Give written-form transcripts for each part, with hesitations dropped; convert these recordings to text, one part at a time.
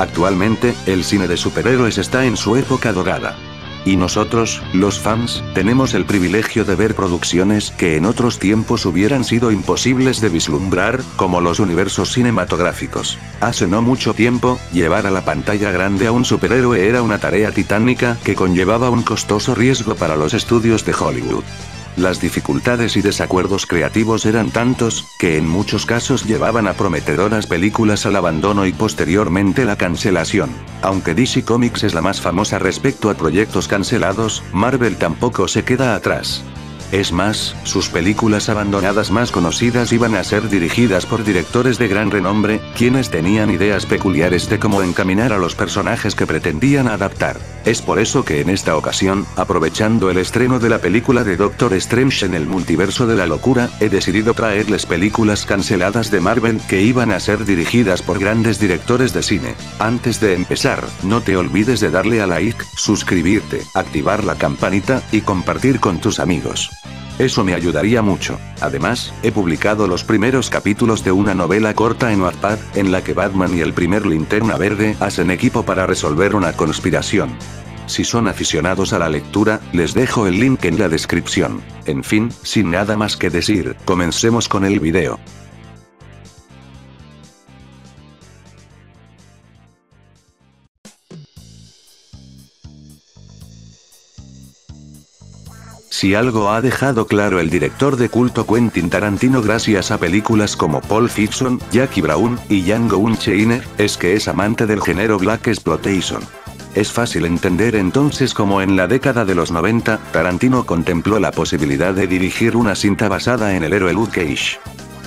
Actualmente, el cine de superhéroes está en su época dorada. Y nosotros, los fans, tenemos el privilegio de ver producciones que en otros tiempos hubieran sido imposibles de vislumbrar, como los universos cinematográficos. Hace no mucho tiempo, llevar a la pantalla grande a un superhéroe era una tarea titánica que conllevaba un costoso riesgo para los estudios de Hollywood. Las dificultades y desacuerdos creativos eran tantos, que en muchos casos llevaban a prometedoras películas al abandono y posteriormente la cancelación. Aunque DC Comics es la más famosa respecto a proyectos cancelados, Marvel tampoco se queda atrás. Es más, sus películas abandonadas más conocidas iban a ser dirigidas por directores de gran renombre, quienes tenían ideas peculiares de cómo encaminar a los personajes que pretendían adaptar. Es por eso que en esta ocasión, aprovechando el estreno de la película de Doctor Strange en el multiverso de la locura, he decidido traerles películas canceladas de Marvel que iban a ser dirigidas por grandes directores de cine. Antes de empezar, no te olvides de darle a like, suscribirte, activar la campanita, y compartir con tus amigos. Eso me ayudaría mucho. Además, he publicado los primeros capítulos de una novela corta en Wattpad, en la que Batman y el primer Linterna Verde hacen equipo para resolver una conspiración. Si son aficionados a la lectura, les dejo el link en la descripción. En fin, sin nada más que decir, comencemos con el video. Si algo ha dejado claro el director de culto Quentin Tarantino gracias a películas como Pulp Fiction, Jackie Brown y Django Unchained, es que es amante del género Black Exploitation. Es fácil entender entonces cómo en la década de los 90, Tarantino contempló la posibilidad de dirigir una cinta basada en el héroe Luke Cage.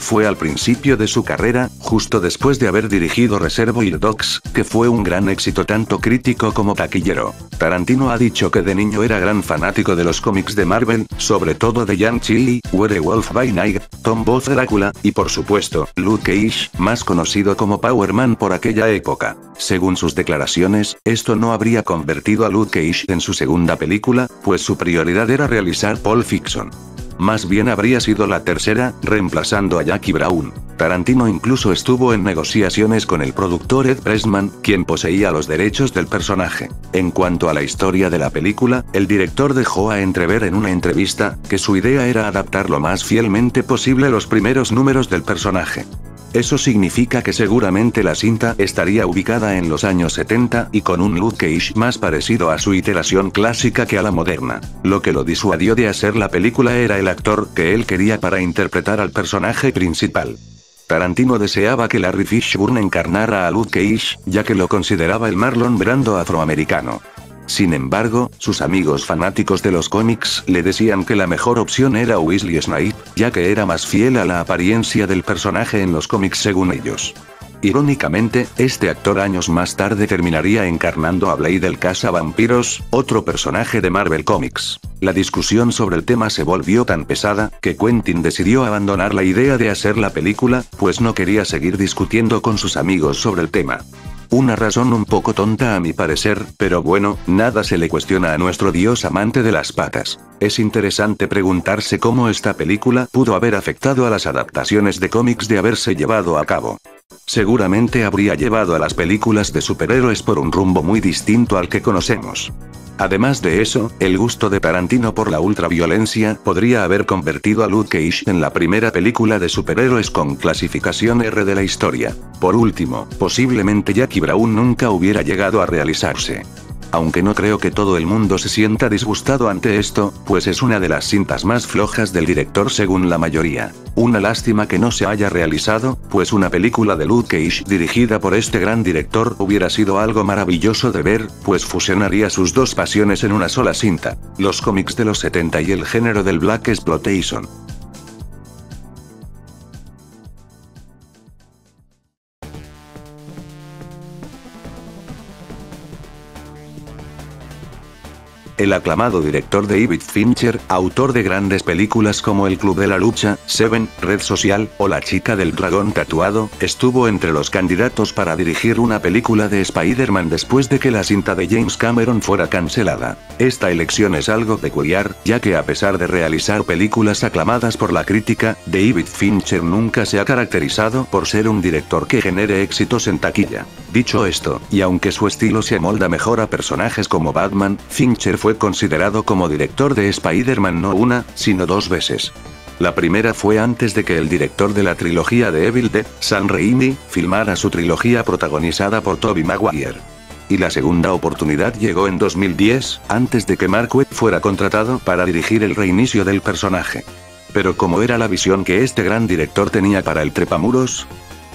Fue al principio de su carrera, justo después de haber dirigido Reservoir Dogs, que fue un gran éxito tanto crítico como taquillero. Tarantino ha dicho que de niño era gran fanático de los cómics de Marvel, sobre todo de Young Chili, Werewolf by Night, Tom Boz Drácula, y por supuesto, Luke Cage, más conocido como Power Man por aquella época. Según sus declaraciones, esto no habría convertido a Luke Cage en su segunda película, pues su prioridad era realizar Pulp Fiction. Más bien habría sido la tercera, reemplazando a Jackie Brown. Tarantino incluso estuvo en negociaciones con el productor Ed Pressman, quien poseía los derechos del personaje. En cuanto a la historia de la película, el director dejó a entrever en una entrevista, que su idea era adaptar lo más fielmente posible los primeros números del personaje. Eso significa que seguramente la cinta estaría ubicada en los años 70 y con un Luke Cage más parecido a su iteración clásica que a la moderna. Lo que lo disuadió de hacer la película era el actor que él quería para interpretar al personaje principal. Tarantino deseaba que Larry Fishburne encarnara a Luke Cage, ya que lo consideraba el Marlon Brando afroamericano. Sin embargo, sus amigos fanáticos de los cómics le decían que la mejor opción era Wesley Snipes, ya que era más fiel a la apariencia del personaje en los cómics según ellos. Irónicamente, este actor años más tarde terminaría encarnando a Blade el cazavampiros, otro personaje de Marvel Comics. La discusión sobre el tema se volvió tan pesada, que Quentin decidió abandonar la idea de hacer la película, pues no quería seguir discutiendo con sus amigos sobre el tema. Una razón un poco tonta a mi parecer, pero bueno, nada se le cuestiona a nuestro dios amante de las patas. Es interesante preguntarse cómo esta película pudo haber afectado a las adaptaciones de cómics de haberse llevado a cabo. Seguramente habría llevado a las películas de superhéroes por un rumbo muy distinto al que conocemos. Además de eso, el gusto de Tarantino por la ultraviolencia podría haber convertido a Luke Cage en la primera película de superhéroes con clasificación R de la historia. Por último, posiblemente Jackie Brown nunca hubiera llegado a realizarse. Aunque no creo que todo el mundo se sienta disgustado ante esto, pues es una de las cintas más flojas del director según la mayoría. Una lástima que no se haya realizado, pues una película de Luke Cage dirigida por este gran director hubiera sido algo maravilloso de ver, pues fusionaría sus dos pasiones en una sola cinta, los cómics de los 70 y el género del Black Exploitation. El aclamado director David Fincher, autor de grandes películas como El Club de la Lucha, Seven, Red Social, o La chica del dragón tatuado, estuvo entre los candidatos para dirigir una película de Spider-Man después de que la cinta de James Cameron fuera cancelada. Esta elección es algo peculiar, ya que a pesar de realizar películas aclamadas por la crítica, David Fincher nunca se ha caracterizado por ser un director que genere éxitos en taquilla. Dicho esto, y aunque su estilo se amolda mejor a personajes como Batman, Fincher fue considerado como director de Spider-Man no una, sino 2 veces. La primera fue antes de que el director de la trilogía de Evil Dead, Sam Raimi, filmara su trilogía protagonizada por Tobey Maguire. Y la segunda oportunidad llegó en 2010, antes de que Mark Webb fuera contratado para dirigir el reinicio del personaje. Pero ¿cómo era la visión que este gran director tenía para el trepamuros?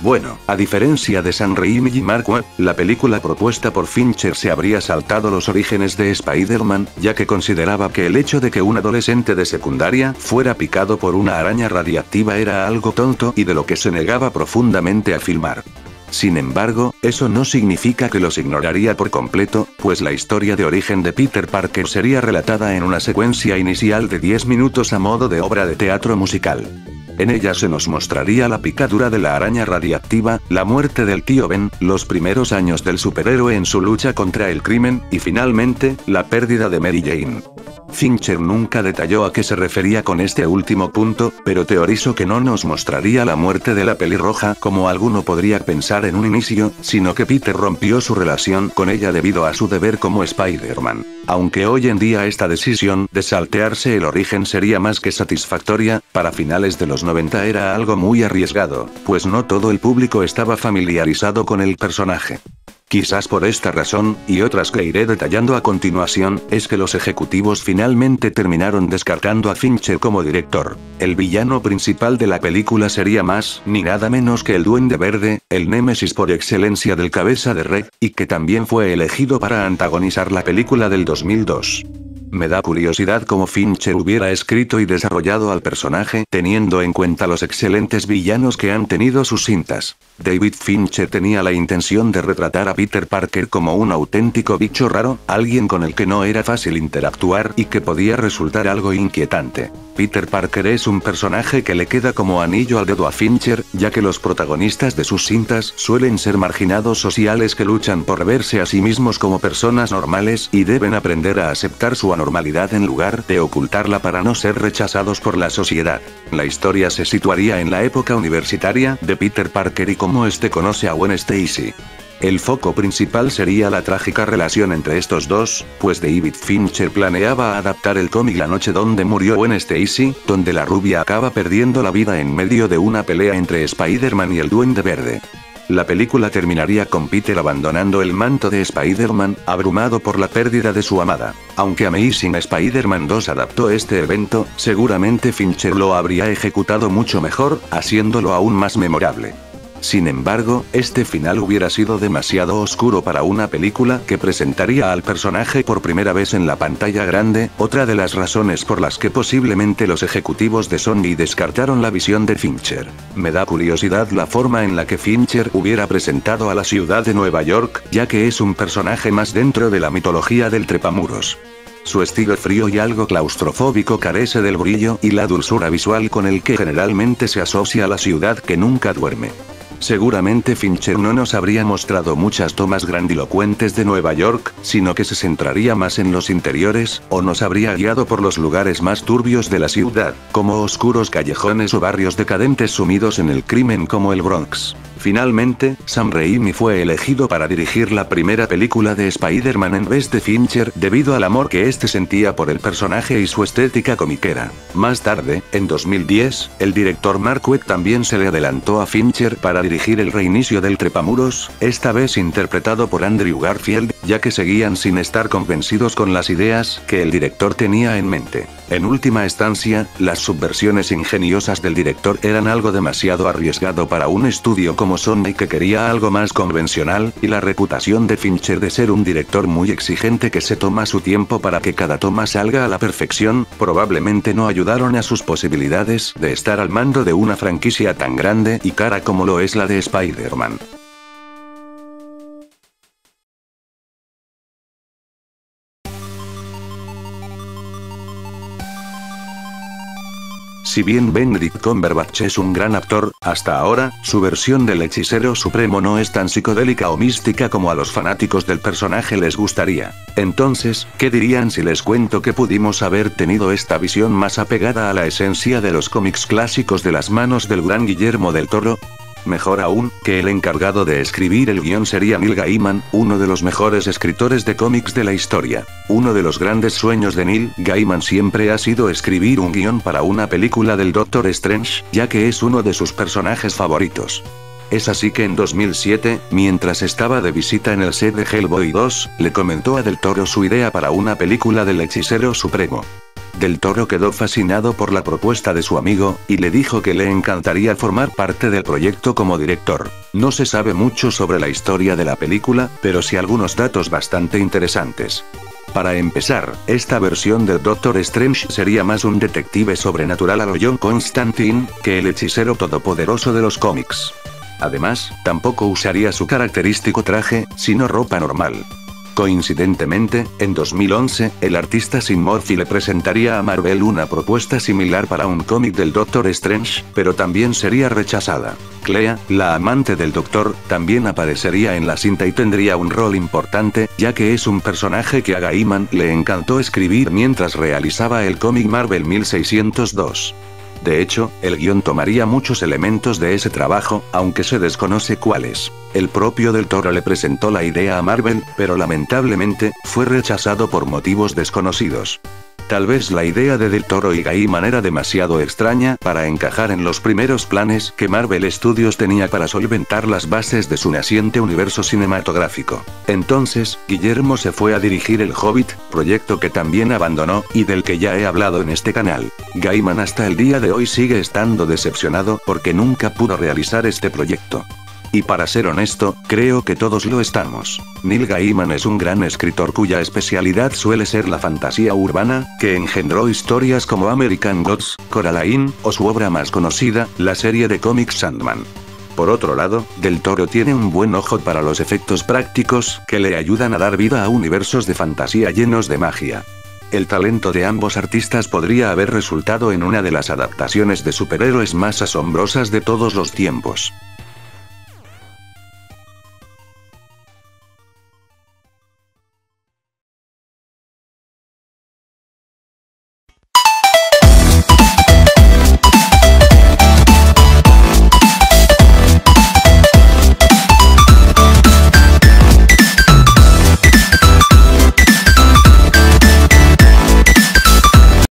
Bueno, a diferencia de Sam Raimi y Mark Webb, la película propuesta por Fincher se habría saltado los orígenes de Spider-Man, ya que consideraba que el hecho de que un adolescente de secundaria fuera picado por una araña radiactiva era algo tonto y de lo que se negaba profundamente a filmar. Sin embargo, eso no significa que los ignoraría por completo, pues la historia de origen de Peter Parker sería relatada en una secuencia inicial de 10 minutos a modo de obra de teatro musical. En ella se nos mostraría la picadura de la araña radiactiva, la muerte del tío Ben, los primeros años del superhéroe en su lucha contra el crimen, y finalmente, la pérdida de Mary Jane. Fincher nunca detalló a qué se refería con este último punto, pero teorizó que no nos mostraría la muerte de la pelirroja como alguno podría pensar en un inicio, sino que Peter rompió su relación con ella debido a su deber como Spider-Man. Aunque hoy en día esta decisión de saltearse el origen sería más que satisfactoria, para finales de los 90 era algo muy arriesgado, pues no todo el público estaba familiarizado con el personaje. Quizás por esta razón, y otras que iré detallando a continuación, es que los ejecutivos finalmente terminaron descartando a Fincher como director. El villano principal de la película sería más ni nada menos que el Duende Verde, el némesis por excelencia del Cabeza de Red, y que también fue elegido para antagonizar la película del 2002. Me da curiosidad cómo Fincher hubiera escrito y desarrollado al personaje, teniendo en cuenta los excelentes villanos que han tenido sus cintas. David Fincher tenía la intención de retratar a Peter Parker como un auténtico bicho raro, alguien con el que no era fácil interactuar y que podía resultar algo inquietante. Peter Parker es un personaje que le queda como anillo al dedo a Fincher, ya que los protagonistas de sus cintas suelen ser marginados sociales que luchan por verse a sí mismos como personas normales y deben aprender a aceptar su anormalidad en lugar de ocultarla para no ser rechazados por la sociedad. La historia se situaría en la época universitaria de Peter Parker y cómo este conoce a Gwen Stacy. El foco principal sería la trágica relación entre estos dos, pues David Fincher planeaba adaptar el cómic La noche donde murió Gwen Stacy, donde la rubia acaba perdiendo la vida en medio de una pelea entre Spider-Man y el Duende Verde. La película terminaría con Peter abandonando el manto de Spider-Man, abrumado por la pérdida de su amada. Aunque Amazing Spider-Man 2 adaptó este evento, seguramente Fincher lo habría ejecutado mucho mejor, haciéndolo aún más memorable. Sin embargo, este final hubiera sido demasiado oscuro para una película que presentaría al personaje por primera vez en la pantalla grande, otra de las razones por las que posiblemente los ejecutivos de Sony descartaron la visión de Fincher. Me da curiosidad la forma en la que Fincher hubiera presentado a la ciudad de Nueva York, ya que es un personaje más dentro de la mitología del trepamuros. Su estilo frío y algo claustrofóbico carece del brillo y la dulzura visual con el que generalmente se asocia a la ciudad que nunca duerme. Seguramente Fincher no nos habría mostrado muchas tomas grandilocuentes de Nueva York, sino que se centraría más en los interiores, o nos habría guiado por los lugares más turbios de la ciudad, como oscuros callejones o barrios decadentes sumidos en el crimen como el Bronx. Finalmente, Sam Raimi fue elegido para dirigir la primera película de Spider-Man en vez de Fincher, debido al amor que este sentía por el personaje y su estética comiquera. Más tarde, en 2010, el director Mark Webb también se le adelantó a Fincher para dirigir el reinicio del trepamuros, esta vez interpretado por Andrew Garfield, ya que seguían sin estar convencidos con las ideas que el director tenía en mente. En última instancia, las subversiones ingeniosas del director eran algo demasiado arriesgado para un estudio como Sony que quería algo más convencional, y la reputación de Fincher de ser un director muy exigente que se toma su tiempo para que cada toma salga a la perfección, probablemente no ayudaron a sus posibilidades de estar al mando de una franquicia tan grande y cara como lo es la de Spider-Man. Si bien Benedict Cumberbatch es un gran actor, hasta ahora, su versión del Hechicero Supremo no es tan psicodélica o mística como a los fanáticos del personaje les gustaría. Entonces, ¿qué dirían si les cuento que pudimos haber tenido esta visión más apegada a la esencia de los cómics clásicos de las manos del gran Guillermo del Toro? Mejor aún, que el encargado de escribir el guión sería Neil Gaiman, uno de los mejores escritores de cómics de la historia. Uno de los grandes sueños de Neil Gaiman siempre ha sido escribir un guión para una película del Doctor Strange, ya que es uno de sus personajes favoritos. Es así que en 2007, mientras estaba de visita en el set de Hellboy 2, le comentó a Del Toro su idea para una película del Hechicero Supremo. Del Toro quedó fascinado por la propuesta de su amigo, y le dijo que le encantaría formar parte del proyecto como director. No se sabe mucho sobre la historia de la película, pero sí algunos datos bastante interesantes. Para empezar, esta versión del Doctor Strange sería más un detective sobrenatural a lo John Constantine, que el hechicero todopoderoso de los cómics. Además, tampoco usaría su característico traje, sino ropa normal. Coincidentemente, en 2011, el artista Sean Murphy le presentaría a Marvel una propuesta similar para un cómic del Doctor Strange, pero también sería rechazada. Clea, la amante del Doctor, también aparecería en la cinta y tendría un rol importante, ya que es un personaje que a Gaiman le encantó escribir mientras realizaba el cómic Marvel 1602. De hecho, el guión tomaría muchos elementos de ese trabajo, aunque se desconoce cuáles. El propio Del Toro le presentó la idea a Marvel, pero lamentablemente, fue rechazado por motivos desconocidos. Tal vez la idea de Del Toro y Gaiman era demasiado extraña para encajar en los primeros planes que Marvel Studios tenía para solventar las bases de su naciente universo cinematográfico. Entonces, Guillermo se fue a dirigir El Hobbit, proyecto que también abandonó, y del que ya he hablado en este canal. Gaiman hasta el día de hoy sigue estando decepcionado porque nunca pudo realizar este proyecto. Y para ser honesto, creo que todos lo estamos. Neil Gaiman es un gran escritor cuya especialidad suele ser la fantasía urbana, que engendró historias como American Gods, Coraline, o su obra más conocida, la serie de cómics Sandman. Por otro lado, Del Toro tiene un buen ojo para los efectos prácticos, que le ayudan a dar vida a universos de fantasía llenos de magia. El talento de ambos artistas podría haber resultado en una de las adaptaciones de superhéroes más asombrosas de todos los tiempos.